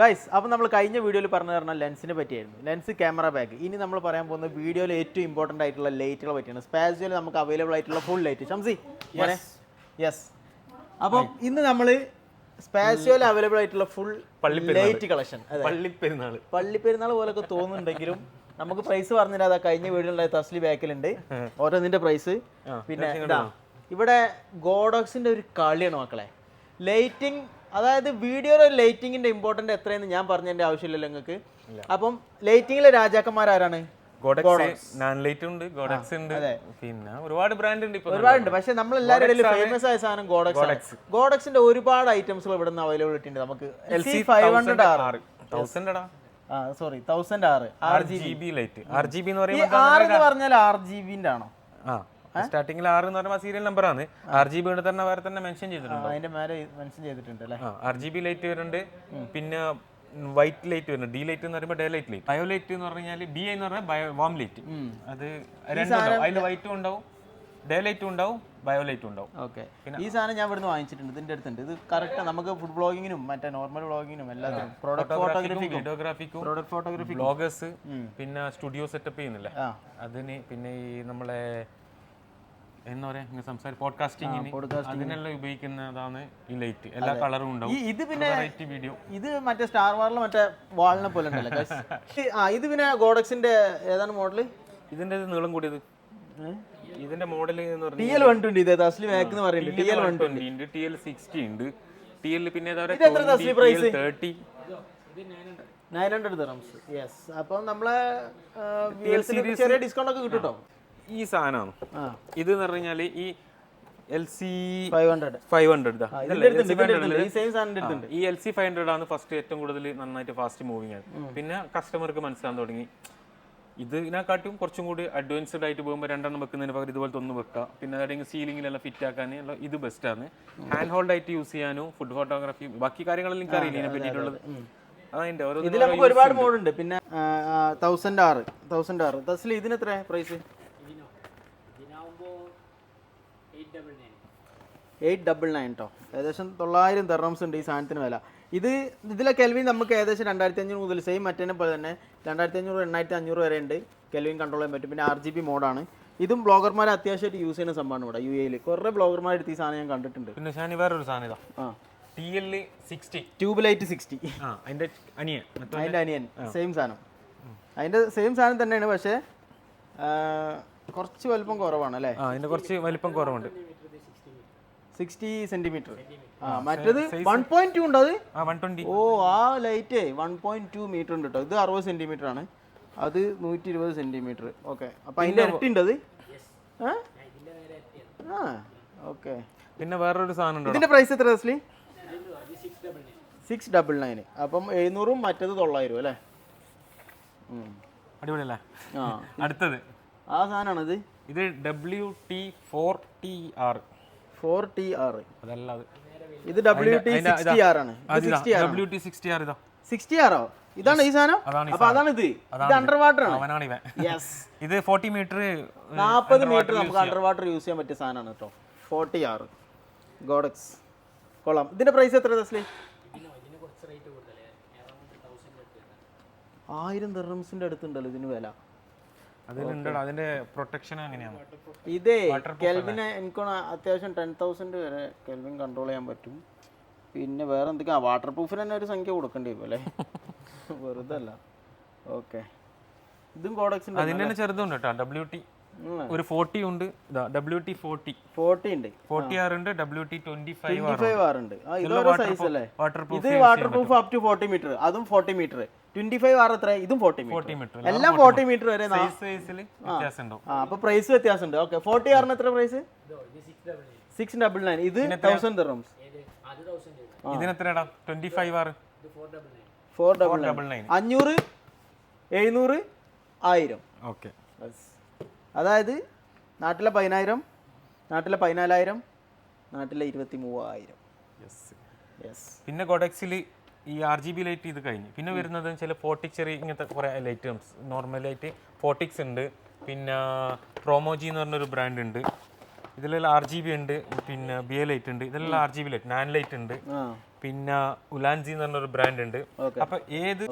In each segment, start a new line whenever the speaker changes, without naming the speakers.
Guys, അപ്പോൾ നമ്മൾ കഴിഞ്ഞ വീഡിയോയിൽ പറഞ്ഞു തരുന്ന ലെൻസിനെ പറ്റിയായിരുന്നു. Lens, camera bag. ഇനി നമ്മൾ പറയാൻ പോകുന്ന വീഡിയോയിൽ ഏറ്റവും ഇമ്പോർട്ടൻ്റ് ആയിട്ടുള്ള ലൈറ്റുകളെ പറ്റിയാണ്. സ്പാസിയോയിൽ നമുക്ക് അവൈലബിൾ ആയിട്ടുള്ള ഫുൾ ലൈറ്റ്. ഷംസി, യെസ്. അപ്പം ഇന്ന് നമ്മൾ സ്പാസിയോയിൽ അവൈലബിൾ ആയിട്ടുള്ള ഫുൾ ലൈറ്റ് കളക്ഷൻ. പള്ളിപ്പെരുന്നാൾ പോലൊക്കെ തോന്നുന്നുണ്ടെങ്കിലും നമുക്ക് പ്രൈസ് പറഞ്ഞില്ല. കഴിഞ്ഞ വീഡിയോയിലുള്ള തസ്ലി ബാക്കിലുണ്ട് ഓരോന്നിന്റെ പ്രൈസ്. പിന്നെ ഇവിടെ ഗോഡോക്സിന്റെ ഒരു കളിയാണ് മക്കളെ. ലൈറ്റിംഗ്, അതായത് വീഡിയോയിലെ ലൈറ്റിങ്ങിന്റെ ഇമ്പോർട്ടന്റ് എത്രയെന്ന് ഞാൻ പറഞ്ഞതിന്റെ ആവശ്യമില്ലല്ലോ നിങ്ങൾക്ക്. അപ്പം ലൈറ്റിങ്ങിലെ രാജാക്കന്മാരാരാണ്?
പിന്നെ ഒരുപാട് ബ്രാൻഡ് ഉണ്ട്,
ഒരുപാടുണ്ട്. പക്ഷെ നമ്മളെല്ലാവരും ഫേമസ് ആയ സാധനം ഗോഡക്സ്. ഗോഡക്സിന്റെ ഒരുപാട് ഐറ്റംസുകൾ ഇവിടെ നിന്ന് അവൈലബിലിറ്റി ഉണ്ട്. നമുക്ക് LC500R, 1000R RGB light. RGB എന്ന് പറഞ്ഞാൽ RGBന്റെ ആണോ?
സ്റ്റാർട്ടിംഗിൽ 6 എന്ന് പറയുമ്പോൾ സീരിയൽ നമ്പർ ആണ്. RGB തന്നെ വേറെ തന്നെ മെൻഷൻ ചെയ്തിട്ടുണ്ട്.
അതിന്റെ മേലെ മെൻഷൻ ചെയ്തിട്ടുണ്ട് അല്ലേ?
RGB ലൈറ്റ് വരുന്നുണ്ട്. പിന്നെ വൈറ്റ് ലൈറ്റ് വരുന്നുണ്ട്. ഡി ലൈറ്റ് എന്ന് പറയുമ്പോൾ day light light. Bio light എന്ന് പറഞ്ഞാൽ BI എന്ന് പറഞ്ഞാൽ വാം ലൈറ്റ്. അത് രണ്ടുണ്ടാവും. അതിൽ വൈറ്റും ഉണ്ടാവും, ഡേ ലൈറ്റും ഉണ്ടാവും, ബയോ ലൈറ്റും ഉണ്ടാവും.
ഓക്കെ. ഈ സാധനം ഞാൻ ഇവിടുന്ന് വാങ്ങിച്ചിട്ടുണ്ട്. ഇതിന്റെ അടുത്തുണ്ട്. ഇത് കറക്റ്റ് നമുക്ക് ഫുഡ് ബ്ലോഗിങ്ങിനും മറ്റേ നോർമൽ ബ്ലോഗിങ്ങിനും എല്ലാത്തിനും, പ്രോഡക്റ്റ് ഫോട്ടോഗ്രാഫിക്കും,
വീഡിയോഗ്രാഫിക്കും,
പ്രോഡക്റ്റ് ഫോട്ടോഗ്രാഫി,
ബ്ലോഗേഴ്സ്, പിന്നെ സ്റ്റുഡിയോ സെറ്റപ്പ് ചെയ്യുന്നില്ലേ അതിന്, പിന്നെ ഈ നമ്മളെ എന്താ പറയാ സംസാരം പോഡ്കാസ്റ്റിംഗിന് അതിനെല്ലാം ഉപയോഗിക്കുന്നതാണ് ഈ ലൈറ്റ്. എല്ലാ കളറും ഉണ്ടാവും.
ഇത് പിന്നെ വീഡിയോ ഇത് മറ്റേ സ്റ്റാർ വാറിലെ മറ്റേ വാളിനെ പോലെ ഉണ്ടല്ലോ. ഇത് പിന്നെ ഗോഡക്സിന്റെ ഏതാണ് മോഡല്?
ഇതിന്റെ നീളം കൂടിയത്. ഇതിന്റെ മോഡൽ എന്ന് പറഞ്ഞാൽ
TL120. ഇത് അസ്ലി ബാക്ക് എന്ന് പറയുന്നത് TL120
ഉണ്ട്, TL60 ഉണ്ട്, TL പിന്നെ
900 dirhams. യെസ്. അപ്പം നമ്മളെ ചെറിയ ഡിസ്കൗണ്ട് ഒക്കെ കിട്ടും കേട്ടോ.
ഈ സാധനമാണ് ഇത് എന്ന് പറഞ്ഞാല് ഈ
LC500.
ഈ LC500 ആണ് ഫസ്റ്റ് ഏറ്റവും കൂടുതൽ നന്നായിട്ട് ഫാസ്റ്റ് മൂവിങ് ആണ്. പിന്നെ കസ്റ്റമർക്ക് മനസ്സിലാൻ തുടങ്ങി ഇതിനെക്കാട്ടും കുറച്ചും കൂടി അഡ്വാൻസ്ഡ് ആയിട്ട് പോകുമ്പോൾ 2 വെക്കുന്നതിന് പകരം ഇതുപോലത്തെ 1 വെക്കുക. പിന്നെ അതായത് സീലിംഗിലെല്ലാം ഫിറ്റ് ആക്കാൻ ഇത് ബെസ്റ്റാണ്. ഹാൻഡ് ഹോൾഡ് ആയിട്ട് യൂസ് ചെയ്യാനും ഫുഡ് ഫോട്ടോഗ്രാഫി ബാക്കി കാര്യങ്ങളെല്ലാം എനിക്ക് അറിയില്ല ഇതിനെ പറ്റിയിട്ടുള്ളത്. അതിന്റെ
ഇതിൽ നമുക്ക് ഒരുപാട് മോഡ് ഉണ്ട്. പിന്നെ 1000R തസ്ലി ഇതിന് എത്ര പ്രൈസ്? 899 കേട്ടോ. ഏകദേശം 900 dirhams ഉണ്ട് ഈ സാധനത്തിന് വില. ഇതിലെ കെൽവിൻ നമുക്ക് ഏകദേശം 2500 മുതൽ സെയിം മറ്റേനെ പോലെ തന്നെ 2500 8500 വരെ ഉണ്ട് കെൽവിൻ കൺട്രോൾ ചെയ്യാൻ പറ്റും. പിന്നെ RGB മോഡാണ്. ഇതും ബ്ലോഗർമാർ അത്യാവശ്യമായിട്ട് യൂസ് ചെയ്യുന്ന സംഭവമാണ്. ഇവിടെ UAE കുറേ ബ്ലോഗർമാർ എടുത്ത് ഈ സാധനം ഞാൻ കണ്ടിട്ടുണ്ട്.
പിന്നെ ഞാൻ വേറൊരു സാധനം TL60
ട്യൂബ് ലൈറ്റ് 60
അതിന്റെ
അനിയൻ സെയിം സാധനം. അതിന്റെ സെയിം സാധനം തന്നെയാണ്, പക്ഷേ കുറച്ച് വലിപ്പം കുറവാണ് അല്ലേ?
അതിന്റെ കുറച്ച് വലിപ്പം കുറവുണ്ട്,
60 സെന്റിമീറ്റർ. മറ്റേത് 1.2 ഉണ്ട്. അത്
120.
ഓ, ആ ലൈറ്റ് 1.2 മീറ്റർ ഉണ്ട് കേട്ടോ. ഇത് 60 സെന്റിമീറ്റർ ആണ്, അത് 120 സെന്റിമീറ്റർ. ഓക്കെ. അപ്പൊ അതിന്റെ ഇരട്ടി ഉണ്ട് അത്. ഓക്കെ.
പിന്നെ വേറൊരു സാധനം
ഇതിന്റെ പ്രൈസ് എത്ര അസ്ലി? 699. അപ്പം 700 മറ്റേത് 900 അല്ലേ?
അടിപൊളിയല്ലേ? അടുത്തത്
ആ സാധനമാണ് ഇത്.
ഇത് WT4TR.
അതല്ലാതെ ഇത് WT60R ആണ്.
WT60R ഇതാ.
60R ഇതാണ് ഈ സാധനം. അപ്പൊ അതാണ് ഇത് അണ്ടർ വാട്ടർ ആണ്.
ഇത് 40 മീറ്റർ
40 മീറ്റർ നമുക്ക് അണ്ടർ വാട്ടർ യൂസ് ചെയ്യാൻ പറ്റിയ സാധനമാണ് കേട്ടോ. 40R ഗോഡക്സ് കൊള്ളാം. ഇതിന്റെ പ്രൈസ് എത്ര തസ്ലി? 1000 dirhamsന്റെ അടുത്തുണ്ടല്ലോ ഇതിന് വില.
അതിന്റെ പ്രൊട്ടക്ഷൻ എങ്ങനെയാണ്?
ഇതേ കെൽവിന് എനിക്ക് അത്യാവശ്യം 10,000 വരെ കെൽവിൻ കൺട്രോൾ ചെയ്യാൻ പറ്റും. പിന്നെ വേറെ എന്തൊക്കെയാ വാട്ടർ പ്രൂഫിന് തന്നെ ഒരു സംഖ്യ കൊടുക്കേണ്ടി വരും അല്ലേ? വെറുതെ അല്ല. ഓക്കെ. ഇതും കോഡക്സിന്റെ
അതിന്റെ ചെറുതുണ്ട് കേട്ടോ. WT ഒരു 40 ഉണ്ട്. WT40
ഉണ്ട്,
40R ഉണ്ട്, WT25R
ഉണ്ട്. ഇതൊരു സൈസ് അല്ലേ? ഇത് waterproof up to 40 metre, അതും 40 മീറ്റർ. 25R എത്ര? ഇതും 40 മീറ്റർ. എല്ലാം 40 മീറ്റർ വരെ
വ്യത്യാസമുണ്ടാവും.
അപ്പൊ പ്രൈസ് വ്യത്യാസമുണ്ട്. ഓക്കെ. 40R എത്ര പ്രൈസ്? 699. ഇത് 1000 dirhams.
ഇതിനെത്രടാ? 25R
499. 500 700 1000.
ഓക്കെ.
അതായത് നാട്ടിലെ 10000, നാട്ടിലെ 14000, നാട്ടിലെ 23000.
പിന്നെ ഗോഡക്സിൽ ഈ RGB ലൈറ്റ് ഇത് കഴിഞ്ഞ് പിന്നെ വരുന്നത് ചില ഫോർട്ടിക്സ് ഇങ്ങനത്തെ കുറേ ലൈറ്റ് നോർമലായിട്ട് ഫോർട്ടിക്സ് ഉണ്ട്. പിന്നെ പ്രോമോജി എന്ന് പറഞ്ഞൊരു ബ്രാൻഡ് ഉണ്ട്. ഇതിലെല്ലാം RGB ഉണ്ട്. പിന്നെ BA ലൈറ്റ് ഉണ്ട്. ഇതെല്ലാം RGB ലൈറ്റ്, നാൻ ലൈറ്റ് ഉണ്ട്. പിന്നെ ഉലാൻജി എന്ന് പറഞ്ഞൊരു ബ്രാൻഡ് ഉണ്ട്. അപ്പൊ ഏത്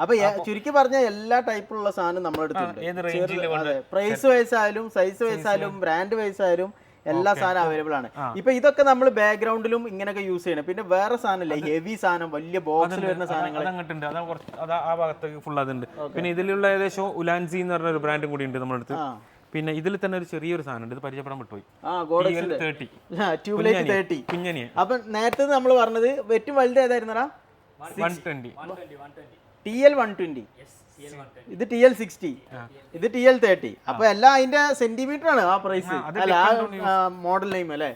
അപ്പൊ ചുരുക്കി പറഞ്ഞ എല്ലാ ടൈപ്പിലുള്ള സാധനം നമ്മളെടുത്തുണ്ട്.
ഏത് റേഞ്ചിൽ
പ്രൈസ് വയസ്സായാലും സൈസ് വയസ്സായാലും ബ്രാൻഡ് വയസ്സായാലും എല്ലാ സാധനം അവൈലബിൾ ആണ്. ഇപ്പൊ ഇതൊക്കെ നമ്മൾ ബാക്ക്ഗ്രൗണ്ടിലും ഇങ്ങനെയൊക്കെ യൂസ് ചെയ്യണം. പിന്നെ വേറെ സാധനം ഹെവി സാധനം വലിയ ബോക്സിൽ വരുന്ന സാധനങ്ങൾ
അങ്ങോട്ടുണ്ട്, അതാ കുറച്ച് ആ ഭാഗത്തേക്ക് ഫുൾ അതുണ്ട്. പിന്നെ ഇതിലുള്ള ഏകദേശം ഉലാൻജി എന്ന് പറഞ്ഞ ഒരു ബ്രാൻഡും കൂടി ഉണ്ട് നമ്മുടെ അടുത്ത്. പിന്നെ ഇതിൽ തന്നെ ഒരു ചെറിയൊരു സാധനം ഉണ്ട്, ഇത് പരിചയപ്പെടാൻ വിട്ടുപോയി.
ട്യൂബ്ലൈറ്റ് 30
കുഞ്ഞനിയെ.
അപ്പൊ നേരത്തെ നമ്മൾ പറഞ്ഞത് ഏറ്റവും വലുത് ഏതായിരുന്നടാ?
120
TL120. ഇത് TL60, ഇത് TL30. അപ്പൊ എല്ലാം അതിന്റെ സെന്റിമീറ്റർ ആണ് ആ പ്രൈസ്, അല്ല ആ മോഡൽ നെയിം അല്ലേ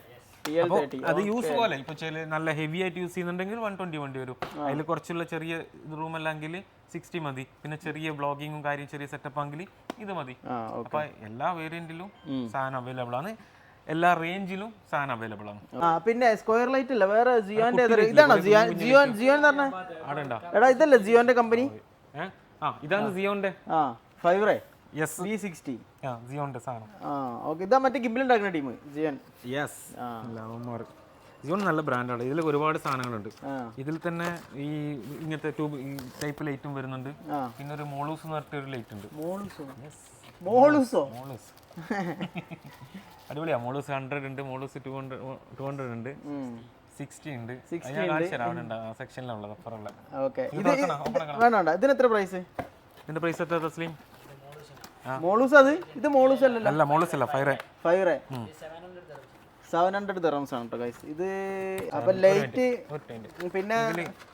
TL30.
അത് യൂസ് പോലെ ഇപ്പൊ നല്ല ഹെവി ആയിട്ട് യൂസ് ചെയ്യുന്നുണ്ടെങ്കിൽ 120 വണ്ടി വരും. അതിൽ കുറച്ചുള്ള ചെറിയ റൂം അല്ലെങ്കിൽ 60 മതി. പിന്നെ ചെറിയ ബ്ലോഗിങ്ങും കാര്യം ചെറിയ സെറ്റപ്പ് ആണെങ്കിൽ ഇത് മതി. അപ്പൊ എല്ലാ വേരിയന്റിലും സാധനം അവൈലബിൾ ആണ്, എല്ലാ റേഞ്ചിലും സാധനം അവൈലബിൾ ആണ്.
പിന്നെ സ്ക്വയർ ലൈറ്റ് ഇല്ല, വേറെ ജിയോന്റെ ഇതാണോ? ജിയോ എന്ന് പറഞ്ഞ എടാ ഇതല്ലേ ജിയോന്റെ കമ്പനി?
ഇതാണ് ജിയോന്റെ
ഫൈവറേ
യെസ്
V60
ജിയോന്റെ സാധനം.
ഓക്കെ, ഇതാ മറ്റേ ഗിബിൽ ഉണ്ടാക്കുന്ന ടീം ജിയോൻ.
യെസ് ജിയോൺ നല്ല ബ്രാൻഡാണ്. ഇതിൽ ഒരുപാട് സാധനങ്ങളുണ്ട്. ഇതിൽ തന്നെ ഈ ഇങ്ങനത്തെ ട്യൂബ് ടൈപ്പ് ലൈറ്റും വരുന്നുണ്ട്. പിന്നെ ഒരു മോളൂസ് എന്ന് പറഞ്ഞിട്ട് ഒരു ലൈറ്റ് ഉണ്ട്.
മോളൂസോ?
മോളൂസ് അടിപൊളിയാ. മോളൂസ് 100 ഉണ്ട്, മോളൂസ് 200 ഉണ്ട്, 60 ഉണ്ട്. സെക്ഷനിലുള്ളത് അപ്പുറമുള്ള.
ഇതിന് എത്ര പ്രൈസ്?
ഇതിന്റെ പ്രൈസ് എത്ര തസ്ലീം?
മോളൂസ് അത് ഇത് മോളൂസ് അല്ലല്ലോ.
അല്ല മോളൂസ് അല്ല, ഫൈറേ
700 ദിർഹംസ് ആണ് കേട്ടോ ഗൈസ് ഇത്. അപ്പൊ ലൈറ്റ് പിന്നെ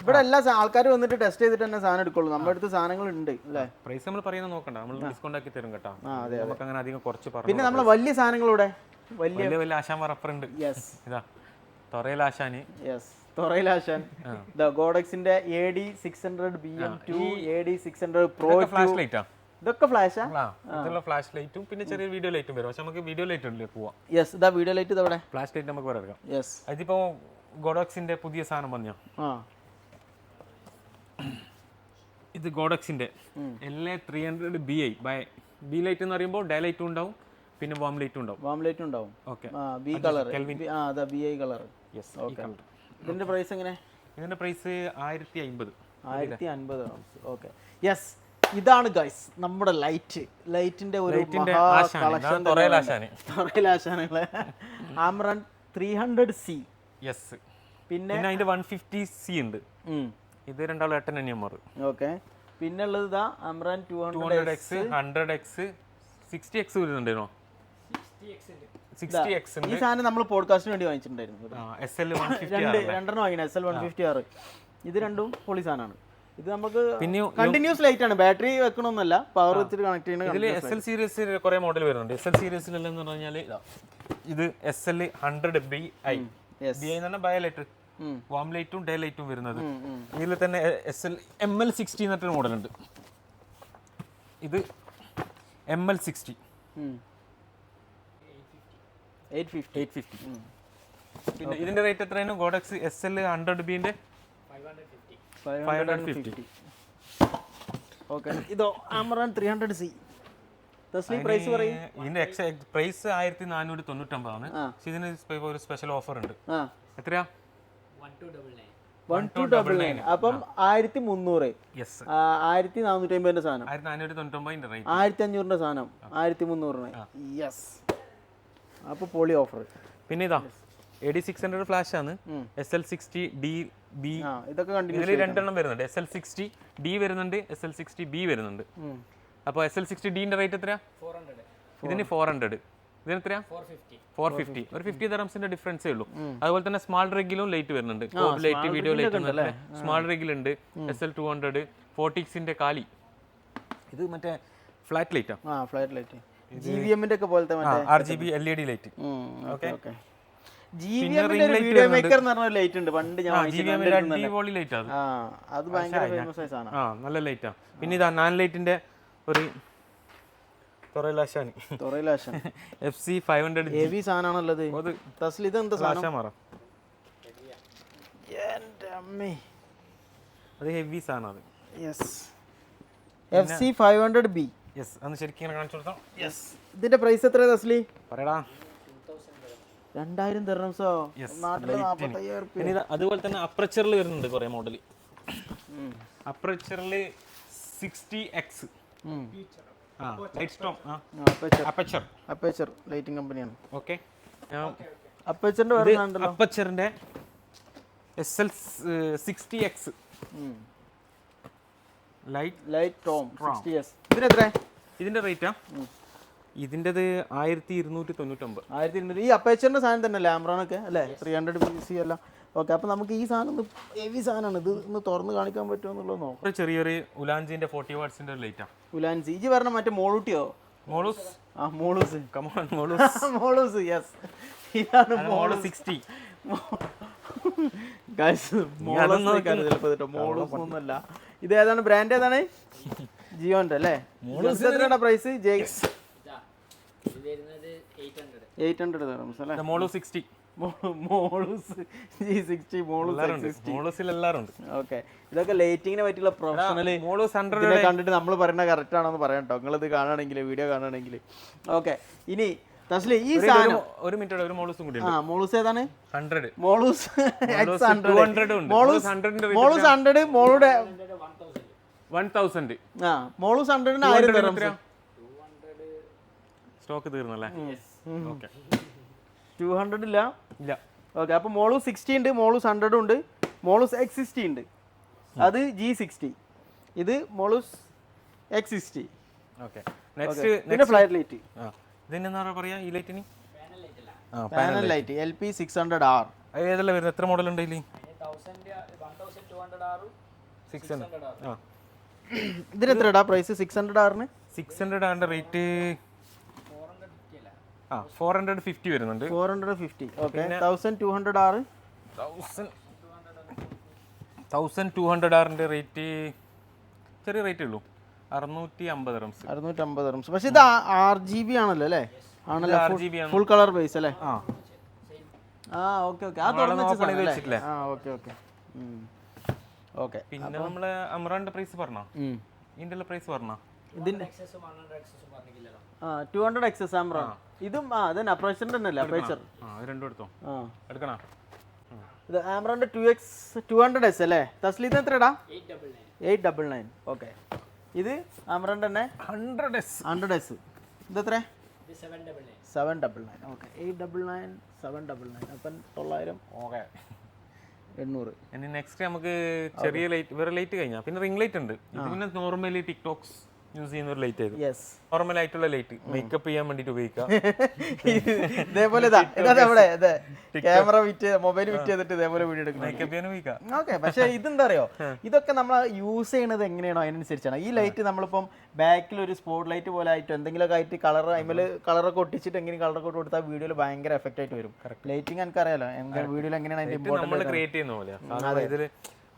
ഇവിടെ എല്ലാ ആൾക്കാർ വന്നിട്ട് ടെസ്റ്റ് ചെയ്തിട്ട് തന്നെ സാധനം എടുക്കുള്ളൂ. നമ്മുടെ അടുത്ത് സാധനങ്ങൾ ഉണ്ട് അല്ലേ?
പ്രൈസ് നമ്മൾ പറയുന്നത് നോക്കണ്ട, നമ്മൾ ഡിസ്കൗണ്ട് ആക്കി തരും കേട്ടോ. നമുക്ക് അങ്ങനെ അധികം കുറച്ച് പറഞ്ഞു.
പിന്നെ നമ്മളെ വലിയ സാധനങ്ങളുടെ വലിയ
വലിയ ആശാൻ റഫറുണ്ട്. ഇതാ തൊറയിൽ ആശാന്.
തൊറയിൽ ആശാൻ. ഗോഡക്സിന്റെ AD600 BM2, AD600 Pro
flash ലൈറ്റാ.
ഇതൊക്കെ ഫ്ലാഷാ?
ഇതിലുള്ള ഫ്ലാഷ് ലൈറ്റും പിന്നെ ചെറിയ വീഡിയോ ലൈറ്റും വരും. പക്ഷെ നമുക്ക് വീഡിയോ ലൈറ്റ് ഉണ്ടല്ലേ പോവാം.
യെസ്, ഇതാ വീഡിയോ ലൈറ്റ് ഇതവിടെ.
ഫ്ലാഷ് ലൈറ്റ് നമുക്ക് വേറെ എടുക്കാം.
യെസ്,
അതിപ്പോ ഗോഡക്സിന്റെ പുതിയ സാധനം പറഞ്ഞോ. ഇത് ഗോഡക്സിന്റെ LA300 BI ബി ലൈറ്റ് എന്ന് പറയുമ്പോൾ ഡേ ലൈറ്റും ഉണ്ടാവും, പിന്നെ വാം ലൈറ്റും ഉണ്ടാവും.
വാം ലൈറ്റ് ഉണ്ടാവും.
Okay,
B colour. അതാ BI കളർ.
യെസ്.
ഇതിന്റെ പ്രൈസ് എങ്ങനെ?
ഇതിന്റെ പ്രൈസ് 1050.
1050. Okay, yes. ഇതാണ് ഗൈസ് നമ്മുടെ ലൈറ്റിന്റെ ഒരു കളക്ഷൻ. തൊറയിലാശാനുകള് ആംറൺ 300C.
യെസ്.
പിന്നെ
അതിന്റെ 150C ഉണ്ട്. ഇത് രണ്ടാളും 8nm.
ഓക്കെ, പിന്നെ ഉള്ളത് ഇതാ ആംറൺ
200X, 100X, 60X വരുന്നുണ്ടോ? 60X ഉണ്ട്.
ഈ സാധനം നമ്മൾ പോഡ്കാസ്റ്റിന് വേണ്ടി വാങ്ങിച്ചിട്ടുണ്ടായിരുന്നു. രണ്ടെണ്ണം വാങ്ങിയത് SL150R. ഇത് രണ്ടും പൊളി സാധനമാണ്. ഇത് നമുക്ക് കണ്ടിന്യൂസ് ലൈറ്റ് ആണ്, ബാറ്ററി വെക്കണമെന്നല്ല, പവർ വെച്ചിട്ട് കണക്ട് ചെയ്യുന്ന.
ഇതിൽ SL സീരീസിൽ കുറെ മോഡൽ വരുന്നുണ്ട്. SL സീരീസിലെന്ന് പറഞ്ഞാൽ ഇത് SL100BI എന്ന് പറഞ്ഞാൽ ബയോ ലൈറ്റ്, വാം ലൈറ്റും ഡേ ലൈറ്റും വരുന്നത്. ഇതിൽ തന്നെ ML60 എന്നൊരു മോഡൽ ഉണ്ട്. ഇത് ML60 850. പിന്നെ ഇതിന്റെ റേറ്റ് എത്രയാണ്? ഗോഡക്സ് SL100B 550.
ഓക്കെ, ഇതോ ആമറോൺ 300C. പ്രൈസ് പറയും.
ഇതിന്റെ പ്രൈസ് 1499 ആണ്. ഇതിന് ഒരു സ്പെഷ്യൽ ഓഫർ ഉണ്ട്. എത്രയാ?
1299. അപ്പം 1300. 1450 സാധനം,
1499 റേറ്റ്,
1500 സാധനം 1300. യെസ്, അപ്പൊ പൊളി ഓഫർ.
പിന്നെ ഇതാ AD600 ഫ്ലാഷ് ആണ്. SL60D B
ഇതൊക്കെ
ഇതിൽ രണ്ടെണ്ണം വരുന്നുണ്ട്. SL60D വരുന്നുണ്ട്, SL60B വരുന്നുണ്ട്. അപ്പോൾ SL60D റേറ്റ് എത്രയാ? 400. ഇതിന് 400. ഇതിന് എത്രയാ? 450. ഒരു 50 ദിർഹംസിന്റെ ഡിഫറൻസേ ഉള്ളൂ. അതുപോലെ തന്നെ സ്മാൾ റെഗിലും ലൈറ്റ് വരുന്നുണ്ട്. ലൈറ്റ്, വീഡിയോ ലൈറ്റ് സ്മാൾ റെഗിലുണ്ട്. SL200 40Xന്റെ കാലി. ഇത് മറ്റേ ഫ്ലാറ്റ് ലൈറ്റാ.
ഫ്ലാറ്റ് ലൈറ്റ് GVM-ന്റെ ഒക്കെ പോലത്തെ
RGB LED light. Okay,
video maker എന്ന് പറഞ്ഞ ലൈറ്റ് ഉണ്ട് പണ്ട് ഞാൻ
അടിപൊളി ലൈറ്റ്.
അത് ഭയങ്കര ഫേമസ് ആയ സാധനം.
നല്ല ലൈറ്റാ. പിന്നെ ഇതാ നാൻ ലൈറ്റിന്റെ ഒരു തൊറയിലാശാൻ FC500
ഹെവി സാധനമാണുള്ളത്. തസ്ലി ഇത് എന്താ സാധനം?
അത് ഹെവി സാധനം.
Yes, FC500B.
യെസ്, അന്ന് ശരിക്കും കാണിച്ചു കൊടുത്തോ.
യെസ്, ഇതിന്റെ പ്രൈസ് എത്രയാ തസ്ലി?
പറയടാ.
2000 ദിർഹംസോ? നാട്ടില് 45,000 റുപ്യ.
ഇനി അതുപോലെ തന്നെ അപ്രച്ചറിൽ വരുന്നുണ്ട് കുറേ മോഡൽ. അപ്രച്ചറിൽ 60X light storm aperture
aperture lighting കമ്പനിയാണ്.
ഓക്കെ.
അപ്പേച്ചറിന്റെ വേറെ ഉണ്ടല്ലോ.
അപ്പച്ചറിന്റെ SL 60X
light storm 60s. ഇതിനെത്ര?
ഇതിന്റെ റേറ്റാ ഇതിൻ്റെത് 1299.
1200. ഈ അപ്പേച്ചറിന്റെ സാധനം തന്നെ ലാംബ്രോണൊക്കെ അല്ലേ? 300 PC അല്ല. ഓക്കെ, അപ്പൊ നമുക്ക് ഈ സാധനം ഒന്ന് ഹെവി സാധനമാണ്. ഇത് ഒന്ന് തുറന്ന് കാണിക്കാൻ പറ്റുമോ എന്നുള്ളത് നോക്കാം.
ഒരു ചെറിയൊരു ഉലാൻജിന്റെ 40 വാട്ട്സിന്റെ ഒരു ലൈറ്റാ.
ഉലാൻസി ഇജി പറഞ്ഞ മറ്റേ മോളൂട്ടിയോ?
മോളൂസ്.
മോളൂസ്.
കമോൺ മോളൂസ്.
മോളൂസ്, യെസ്. ഇതാണ്
മോളൂസ് 60.
ഗൈസ് മോളൂസ് ഒന്നല്ല. ഇത് ഏതാണ് ബ്രാൻഡ്? ഏതാണ്? ജിയോന്റെ അല്ലേ? എത്രയാണ് പ്രൈസ്? 800 ദിർഹംസ് അല്ലേ?
മോളൂസ് 60.
മോളൂസ് G60,
മോളൂസിൽ എല്ലാവരും ഉണ്ട്.
ഓക്കെ, ഇതൊക്കെ ലൈറ്റിങ്ങിനെ പറ്റിയുള്ള പ്രൊഫഷണൽ
മോളൂസ് 100
കണ്ടിട്ട് നമ്മൾ പറയുന്ന കറക്റ്റ് ആണെന്ന് പറയാം കേട്ടോ, നിങ്ങളിത് കാണുകയാണെങ്കിൽ, വീഡിയോ കാണുകയാണെങ്കിൽ. ഓക്കെ, ഇനി തസ്ലി ഈ സാധനം
ഒരു മിനിറ്റ്, ഒരു മോളൂസും കൂടി.
മോളൂസ് ഏതാണ്?
100.
മോളൂസ്
200 ഉണ്ട്.
മോളൂസ് 100 മോളുടെ
1000.
മോളൂസ് 100-ന് 1000 ദിർഹംസ്.
സ്റ്റോക്ക് തീർന്നല്ലേ? ഓക്കെ,
200 ഇല്ല.
ഇല്ല.
ഓക്കെ, അപ്പോൾ മോളൂസ് 60 ഉണ്ട്, മോളൂസ് 100 ഉണ്ട്, മോളൂസ് X60 ഉണ്ട്. അത് G60. ഇത് മോളൂസ് X60.
ഓക്കെ, നെക്സ്റ്റ്
പിന്നെ ഫ്ലൈറ്റ് ലൈറ്റ്.
ഇതിനെന്താ പറയാ ഈ ലൈറ്റിന്?
Panel light LP 600R.
ഏതെല്ലാം വരുന്നത്? എത്ര മോഡൽ ഉണ്ട് ഇതിൽ? 600.
ഇതിന് എത്രടാ പ്രൈസ്? 600Rന്
600 റേറ്റ് 450 വരുന്നുണ്ട്.
450. Okay, 1200R.
1200Rന്റെ റേറ്റ് ചെറിയ റേറ്റ് ഉള്ളൂ, 650 ദിർഹംസ്.
650 ദിർഹംസ്. പക്ഷെ ഇത് RGB ആണല്ലോ അല്ലേ? ആണല്ലോ,
RGB ആണ്.
ഫുൾ കളർ ബേസ് അല്ലേ? ഓക്കെ. ആ
വെച്ചിട്ടില്ലേ?
ഓക്കെ. ഓക്കെ,
പിന്നെ നമ്മള് അമ്രാന്റെ പ്രൈസ് പറഞ്ഞോ? ഇതിന്റെ പ്രൈസ് പറഞ്ഞോ?
ഇതിന്റെ 200 XS അമ്രാൻ. ഇതും അതന്നെ അപ്രേച്ചറിന്റെ തന്നെ അല്ലേ? അപ്പേച്ചർ
രണ്ടും എടുത്തോ. എടുക്കണോ?
ഇത് ആംബ്രാന്റെ 200S അല്ലേ? തസ്ലീത് എത്രടാ? 899. ഓക്കെ, ഇത് ആംബ്രാന്റെ തന്നെ 100S. ഇത് എത്ര? 799. ഓക്കെ, 899 799. അപ്പം 900.
ഓക്കെ,
800.
ഇനി നെക്സ്റ്റ് നമുക്ക് ചെറിയ ലൈറ്റ്, വേറെ ലൈറ്റ് കഴിഞ്ഞാൽ പിന്നെ റിംഗ് ലൈറ്റ് ഉണ്ട്. ഇത് പിന്നെ നോർമലി ടിക്ടോക്സ് യൂസ് ചെയ്യുന്ന ഒരു ലൈറ്റ് ആയിരുന്നു. നോർമൽ ആയിട്ടുള്ള ലൈറ്റ്, മേക്കപ്പ് ചെയ്യാൻ വേണ്ടിട്ട് ഉപയോഗിക്കാം.
ഇതേപോലെ ക്യാമറ വിറ്റ്, മൊബൈൽ വിറ്റ് ചെയ്തിട്ട് ഇതേപോലെ വീഡിയോ എടുക്കും,
മേക്കപ്പ് ചെയ്യാൻ ഉപയോഗിക്കാം.
ഓക്കെ, പക്ഷെ ഇതെന്താ അറിയോ, ഇതൊക്കെ നമ്മൾ യൂസ് ചെയ്യുന്നത് എങ്ങനെയാണോ അതിനനുസരിച്ചാണ്. ഈ ലൈറ്റ് നമ്മളിപ്പം ബാക്കിൽ ഒരു സ്പോട്ട് ലൈറ്റ് പോലെ ആയിട്ട് എന്തെങ്കിലുമൊക്കെ ആയിട്ട് അതിൽ കളറൊക്കെ ഒട്ടിച്ചിട്ട് എങ്ങനെ കളറൊക്കെ കൊടുത്താൽ വീഡിയോയിൽ ഭയങ്കര എഫക്റ്റ് ആയിട്ട് വരും. ലൈറ്റിംഗ് എനിക്ക് അറിയാലോ, വീഡിയോയിൽ എങ്ങനെയാണ് അതിന്റെ ഇമ്പോർട്ടൻറ്റ്
ക്രിയേറ്റ് ചെയ്യുന്ന പോലെ.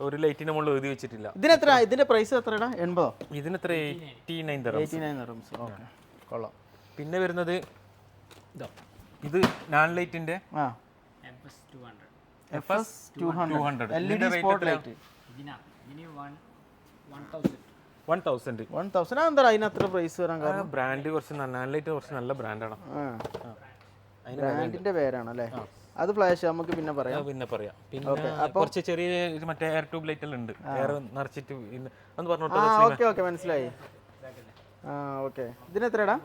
ഒരു ലൈറ്റിന് നമ്മൾ എഴുതി വെച്ചിട്ടില്ല.
ഇതിന്റെ പ്രൈസ് എത്രയാണ്? 80.
ഇതിന് 89
ദിർഹംസ്. ഓക്കെ, കൊള്ളാം.
പിന്നെ വരുന്നത് ഇത് നാൻ ലൈറ്റിന്റെ
FS 200 LED സ്പോട്ട് ലൈറ്റ്. 1000. എന്താ അതിന് അത്ര പ്രൈസ് വരാൻ കാരണം?
ബ്രാൻഡ് കുറച്ച് നാൻ ലൈറ്റ് കുറച്ച് നല്ല ബ്രാൻഡാണ്.
ബ്രാൻഡിന്റെ പേരാണ് അല്ലേ? അത് ഫ്ലാഷ് നമുക്ക് പിന്നെ പറയാം.
പിന്നെ കുറച്ച് ചെറിയ മറ്റേ എയർ ട്യൂബ് ലൈറ്റ് എല്ലാം ഉണ്ട്, എയർ നിറച്ചിട്ട് ഒന്ന് പറഞ്ഞോട്ടോ.
ഓക്കെ, മനസ്സിലായി. ഓക്കെ, ഇതിന് എത്രടാ?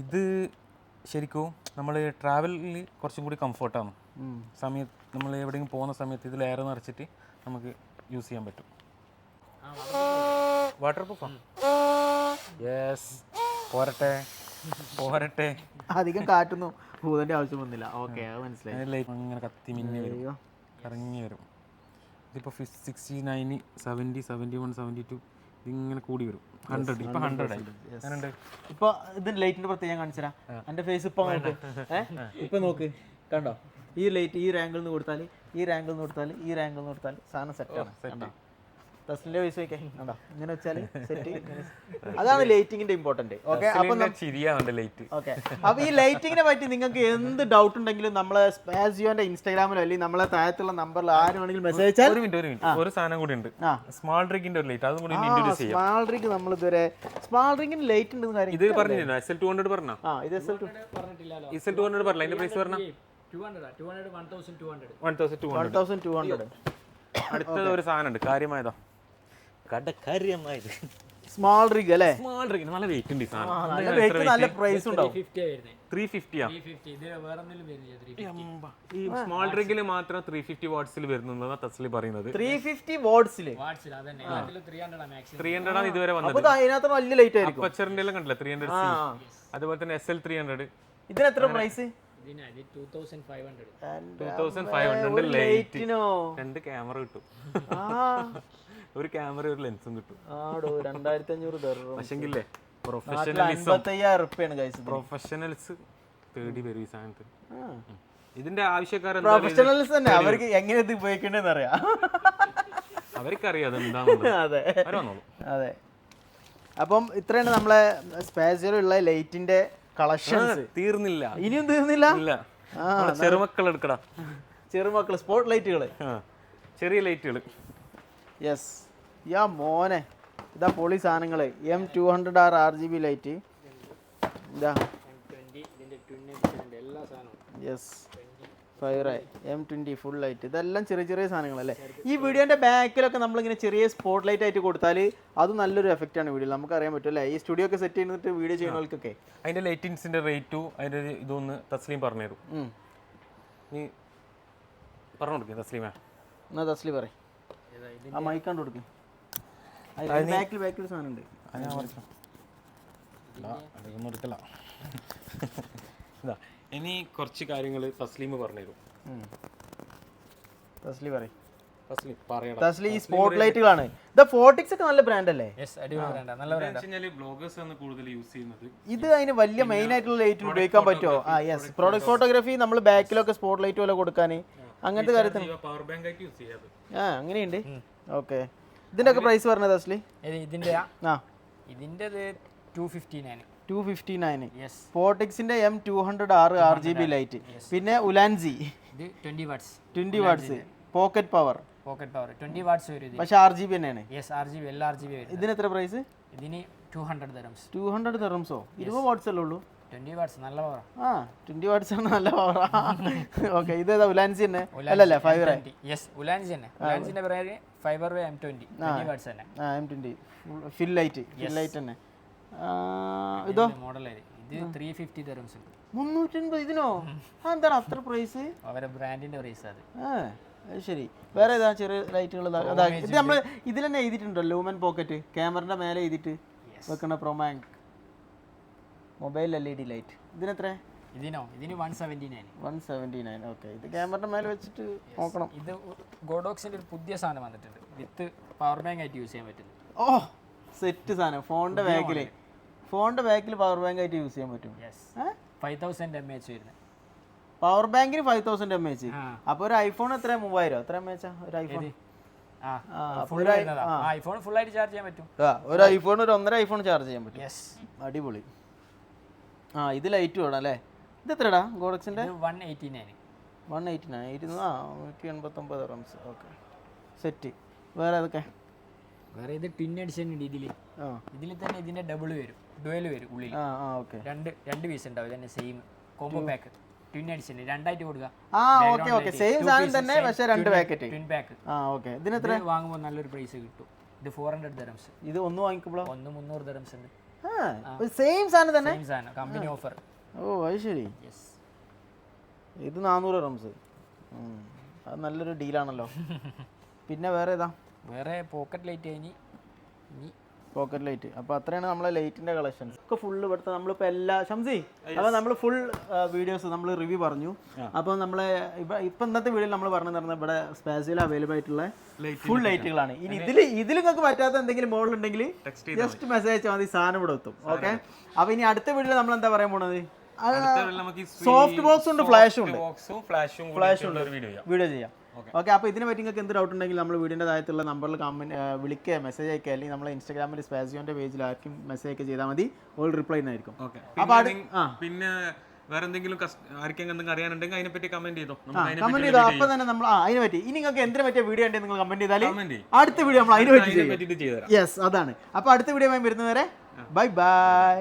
ഇത് ശരിക്കും നമ്മൾ ട്രാവലിൽ കുറച്ചും കൂടി കംഫർട്ടാണ്. സമയത്ത് നമ്മൾ എവിടെയെങ്കിലും പോകുന്ന സമയത്ത് ഇതിൽ എയർ നിറച്ചിട്ട് നമുക്ക് യൂസ് ചെയ്യാൻ പറ്റും. വാട്ടർ പ്രൂഫാണ്. യെസ്, പോരട്ടെ.
അധികം കാറ്റൊന്നും പൂതന്റെ ആവശ്യം വന്നില്ല. ഓക്കെ, അത് മനസ്സിലായി.
ഇങ്ങനെ കത്തി മിന്നി വരും, കറങ്ങി വരും. ഇതിപ്പോൾ 69, 70, 71, 72 ഇതിങ്ങനെ കൂടി വരും. 100 ഇപ്പൊ 100 ആയി.
ഇപ്പൊ ഇതിന്റെ ലൈറ്റിന്റെ പ്രത്യേകം കാണിച്ചു തരാം. എന്റെ ഫേസ് ഇപ്പൊ നോക്ക്, ഇപ്പൊ നോക്ക്, കണ്ടോ? ഈ ലൈറ്റ് ഈ റാങ്കിൾ നിന്ന് കൊടുത്താൽ, ഈ റാങ്കിൾ നിന്ന് കൊടുത്താൽ, ഈ റാങ്കിൾ നിന്ന് കൊടുത്താൽ സാധനം സെറ്റാണ്. തസ്ലിന്റെ പൈസ വയ്ക്കാൻ കണ്ടോ ഇങ്ങനെ വെച്ചാൽ സെറ്റ്. അതാണ് ലൈറ്റിങ്ങിന്റെ ഇമ്പോർട്ടന്റ്. ഓക്കെ, അപ്പൊ
ചിരിയാവുണ്ട് ലൈറ്റ്.
ഓക്കെ, അപ്പൊ ഈ ലൈറ്റിങ്ങിനെ പറ്റി നിങ്ങൾക്ക് എന്ത് ഡൗട്ട് ഉണ്ടെങ്കിലും നമ്മളെ സ്പാസിയോന്റെ ഇൻസ്റ്റാഗ്രാമിലോ അല്ലെങ്കിൽ നമ്മളെ താഴത്തുള്ള നമ്പറിൽ ആര് വേണമെങ്കിലും മെസ്സേജ് അയച്ചാൽ.
ഒരു മിനിറ്റ് ഒരു സാധനം കൂടി ഉണ്ട്, സ്മാൾ റിഗിന്റെ ഒരു ലൈറ്റ്, അതും കൂടി ഇൻട്രൊഡ്യൂസ് ചെയ്യാം.
സ്മാൾ റിഗ് നമ്മൾ ഇതുവരെ സ്മാൾ റിഗിന് ലൈറ്റ് ഉണ്ടെന്ന് കാര്യം
ഇത് പറഞ്ഞിരുന്നു. SL200 പറഞ്ഞോ?
ഇത്
SL200 പറഞ്ഞില്ല, അതിന്റെ പ്രൈസ് പറഞ്ഞോ?
1200.
അടുത്തത് ഒരു സാധനം ഉണ്ട്, കാര്യമായതോ കാര്യമായത്
സ്മാൾ റിഗ് അല്ലേ?
സ്മാൾ റിഗ് നല്ല വെയിറ്റ് ഉണ്ട് ഈ സാധനം.
നല്ല പ്രൈസ് ഉണ്ടാവും.
350 ഈ സ്മാൾ റിഗിൽ മാത്രം 350 വാട്ട്സിൽ വരുന്നതാണ് തസ്ലി പറയുന്നത്.
350 വാട്ട്സിൽ
300 ആണ് ഇതുവരെ വന്നത്.
അപ്പൊ അതിനകത്ത് വലിയ ലൈറ്റ് ആയിരിക്കും.
അപ്പച്ചറിന്റെ എല്ലാം കണ്ടില്ല 300C. അതുപോലെ തന്നെ SL300.
ഇതിന് എത്ര പ്രൈസ്?
2500 ലൈറ്റിനോ 2 ക്യാമറ കിട്ടും. ഒരു ക്യാമറ ഒരു ലെൻസും കിട്ടും.
2500
പക്ഷെങ്കിലേ പ്രൊഫഷണൽസ് തേടി വരും ഈ സാധനത്തിന്. ഇതിന്റെ ആവശ്യക്കാരൻ
പ്രൊഫഷണൽസ് തന്നെ, അവർക്ക് എങ്ങനെ ഇത് ഉപയോഗിക്കണ്ടെന്ന് അറിയാം.
അവർക്കറിയാം അതെന്താണെന്ന്.
അതെ
വന്നോളൂ.
അതെ, അപ്പം ഇത്രയാണ് നമ്മളെ സ്പാസിയോയിലുള്ള ലൈറ്റിന്റെ കളക്ഷൻസ്.
തീർന്നില്ല,
ഇനിയും തീർന്നില്ല.
ചെറുമക്കൾ എടുക്കടാ,
ചെറുമക്കൾ സ്പോട്ട് ലൈറ്റുകൾ,
ചെറിയ ലൈറ്റുകൾ.
യെസ്, യാ മോനെ, ഇതാ പൊളി സാധനങ്ങൾ. M200R RGB ലൈറ്റ്, ഇതാ yes fire M20 full light. ഇതെല്ലാം ചെറിയ ചെറിയ സാധനങ്ങളല്ലേ. ഈ വീഡിയോന്റെ ബാക്കിലൊക്കെ നമ്മളിങ്ങനെ ചെറിയ സ്പോട്ട് ലൈറ്റ് ആയിട്ട് കൊടുത്താൽ അത് നല്ലൊരു എഫക്റ്റ് ആണ് വീഡിയോ. നമുക്ക് അറിയാൻ പറ്റും അല്ലേ, ഈ സ്റ്റുഡിയോ ഒക്കെ സെറ്റ് ചെയ്തിട്ട് വീഡിയോ ചെയ്യുന്നവർക്കൊക്കെ.
അതിന്റെ ലൈറ്റിങ്സിന്റെ റേറ്റും അതിന്റെ ഇതൊന്ന് തസ്ലീം പറഞ്ഞുതരും. നീ പറഞ്ഞു കൊടുക്കുക തസ്ലീമേ.
എന്നാ തസ്ലീം പറയും, ആ മൈക്കാണ്ട് കൊടുക്കും. ബാക്കിൽ സാധനം ഉണ്ട്.
ഇനി കുറച്ച് കാര്യങ്ങൾ തസ്ലീം പറഞ്ഞുതരും.
തസ്ലീം പറയും.
തസ്ലീം
ഈ സ്പോട്ട് ലൈറ്റുകളാണ്. ഇത് ഫോർട്ടിക്സ് ഒക്കെ നല്ല ബ്രാൻഡ് അല്ലേ?
ബ്ലോഗേഴ്സ് ആണ് കൂടുതൽ യൂസ് ചെയ്യുന്നത്.
ഇത് അതിന് വലിയ മെയിൻ ആയിട്ടുള്ള ലൈറ്റ് ഉപയോഗിക്കാൻ പറ്റുമോ? യെസ്, പ്രോഡക്റ്റ് ഫോട്ടോഗ്രാഫി നമ്മൾ ബാക്കിലൊക്കെ സ്പോട്ട് ലൈറ്റ് പോലെ കൊടുക്കാൻ അങ്ങനത്തെ കാര്യത്തിന്
പവർ ബാങ്ക് ആയിട്ട് യൂസ് ചെയ്യാം.
അങ്ങനെയുണ്ട്. ഓക്കെ, ഇതിന്റെ ഒക്കെ പ്രൈസ് പറഞ്ഞത് അസ്ലി?
ഇതിന്റെ 259.
ഫോർട്ടിക്സിന്റെ M200R RGB ലൈറ്റ്. പിന്നെ ഉലാൻസി
20
വാട്ട്സ് പോക്കറ്റ് പവർ
20 വാട്ട്സ് വരും.
പക്ഷെ RGB തന്നെയാണ്.
RGB വരും.
ഇതിന് എത്ര പ്രൈസ്?
ഇതിന് 200 dirhams.
200 dirhamsോ? 20 വാട്ട്സ് അല്ലേ ഉള്ളൂ?
20 വാട്ട്സ് നല്ല പവർ.
20 വാട്ട്സ് ആണ് നല്ല പവർ. ഓക്കെ, ഇതേതാ ഉലാൻസി തന്നെ അല്ലല്ല ഫൈബർ?
ഉലാൻസി തന്നെ. ഉലാൻസിന്റെ പേര് ഫൈബർ M20 വാട്ട്സ് തന്നെ.
M20 ഫിൽ ലൈറ്റ് തന്നെ. ഇതോ
മോഡൽ ഇത് 350 dirhams.
350 ഇതിനോ? എന്താണ് അത്ര പ്രൈസ്?
അവരെ ബ്രാൻഡിന്റെ പ്രൈസ് അത്.
ശരി, വേറെ ഏതാ ചെറിയ ലൈറ്റുകൾ? ഇത് നമ്മൾ ഇതിൽ തന്നെ എഴുതിയിട്ടുണ്ടോ ലൂമൻ പോക്കറ്റ്, ക്യാമറന്റെ മേലെ എഴുതിയിട്ട് വെക്കണ പ്രൊമാങ്ക് മൊബൈൽ LED ലൈറ്റ്. ഇതിനെത്ര?
ഇതിന് 179.
ഓക്കെ, ഇത് ക്യാമറന്റെ മേലെ വെച്ചിട്ട് നോക്കണം.
ഇത് ഗോഡോക്സിന്റെ ഒരു പുതിയ സാധനം വന്നിട്ടുണ്ട്, വിത്ത് പവർ ബാങ്ക് ആയിട്ട് യൂസ് ചെയ്യാൻ പറ്റും.
സെറ്റ് സാധനം. ഫോണിന്റെ ബാക്കിൽ പവർ ബാങ്ക് ആയിട്ട് യൂസ് ചെയ്യാൻ പറ്റും.
5000 mAh വരുന്നത്
പവർ ബാങ്കിന് 5000 mAh. അപ്പൊ ഒരു ഐഫോൺ എത്ര? 3000 എത്ര mAh ഒരു ഐഫോൺ?
ഐഫോൺ ഫുൾ ആയിട്ട് ചാർജ് ചെയ്യാൻ പറ്റും.
ഒരു ഐഫോൺ ഒരു 1.5 ഐഫോൺ ചാർജ് ചെയ്യാൻ പറ്റും. അടിപൊളി. ഇത് ലൈറ്റ് വേണം അല്ലേ? ഇത് എത്രടാ ഗോഡക്സിന്റെ?
189.
189 റംസ്. Okay, set. വേറെ ഏതൊക്കെ?
വേറെ ഇത് ട്വിൻ എഡിഷൻ ഉണ്ട്. ഇതിൽ തന്നെ ഇതിന്റെ ഡുവൽ വരും ഉള്ളിൽ. രണ്ട് പീസ് ഉണ്ടാവും. ഇതന്നെ same combo pack twin edition 2 ആയിട്ട് കൊടുക്കുക.
സെയിം സാധനം തന്നെ പക്ഷേ 2 പാക്കറ്റ്
ട്വിൻ പാക്ക്.
ഇതിന് എത്ര
വാങ്ങുമ്പോൾ നല്ലൊരു പ്രൈസ് കിട്ടും. ഇത് 400 dirhams.
ഇത് ഒന്ന് വാങ്ങിക്കുമ്പോൾ
300 dirhams ഉണ്ട്.
സെയിം സാധനം തന്നെ,
കമ്പനി ഓഫർ.
അത് ശരി. ഇത് 400 റംസ്. അത് നല്ലൊരു ഡീലാണല്ലോ. പിന്നെ വേറെ ഏതാ?
വേറെ പോക്കറ്റ് ലൈറ്റ് കഴിഞ്ഞ്
പോക്കറ്റ് ലൈറ്റ്. അപ്പോൾ അത്രയാണ് നമ്മളെ ലൈറ്റിന്റെ കളക്ഷൻസ് ഒക്കെ ഫുള്ള് ഇവിടുത്തെ. നമ്മളിപ്പോൾ എല്ലാ ഷംസി അപ്പോൾ നമ്മൾ ഫുൾ വീഡിയോസ് നമ്മൾ റിവ്യൂ പറഞ്ഞു. അപ്പോൾ നമ്മളെ ഇപ്പം ഇന്നത്തെ വീഡിയോയിൽ നമ്മൾ പറഞ്ഞു തരുന്നത് ഇവിടെ സ്പാസിയോയിൽ അവൈലബിൾ ആയിട്ടുള്ള ഫുൾ ലൈറ്റുകളാണ്. ഇനി ഇതിൽ നിങ്ങൾക്ക് പറ്റാത്ത എന്തെങ്കിലും മോഡൽ ഉണ്ടെങ്കിൽ ജസ്റ്റ് മെസ്സേജ് അയച്ചാൽ മതി, സാധനം ഇവിടെ എത്തും. ഓക്കെ, അപ്പോൾ ഇനി അടുത്ത വീഡിയോയിൽ നമ്മൾ എന്താ പറയാൻ പോണത്? സോഫ്റ്റ് ബോക്സ് ഉണ്ട്, ഫ്ലാഷും ഉണ്ട്. വീഡിയോ ചെയ്യാം. ഓക്കെ. അപ്പോൾ ഇതിനെ പറ്റി നിങ്ങൾക്ക് എന്ത് ഡൗട്ട് ഉണ്ടെങ്കിൽ നമ്മൾ വീടിൻ്റെ താഴത്തുള്ള നമ്പറിൽ വിളിക്കുക, മെസ്സേജ് അയക്കുക, അല്ലെങ്കിൽ നമ്മളെ ഇൻസ്റ്റാഗ്രാമിൽ സ്പാസിയോൻ്റെ പേജിൽ ആർക്കും മെസ്സേജ് ഒക്കെ ചെയ്താൽ മതി. ഓൾ റിപ്ലൈ ആയിരിക്കും.
പിന്നെ വേറെ എന്തെങ്കിലും ആർക്കെങ്കിലും എന്തെങ്കിലും അറിയാനുണ്ടെങ്കിൽ അതിനെപ്പറ്റി കമന്റ് ചെയ്തോ.
കമന്റ് ചെയ്തോ. അപ്പോൾ തന്നെ നമ്മൾ അതിനെ പറ്റി ഇനി നിങ്ങൾക്ക് എന്തിനെ പറ്റിയ വീഡിയോ ഉണ്ടെങ്കിൽ നിങ്ങൾ കമന്റ് ചെയ്താൽ അടുത്ത വീഡിയോ നമ്മൾ അതിനെ പറ്റി ചെയ്യും. യെസ്, അതാണ്. അപ്പോൾ അടുത്ത വീഡിയോ വരുന്നവരെ ബൈ ബൈ.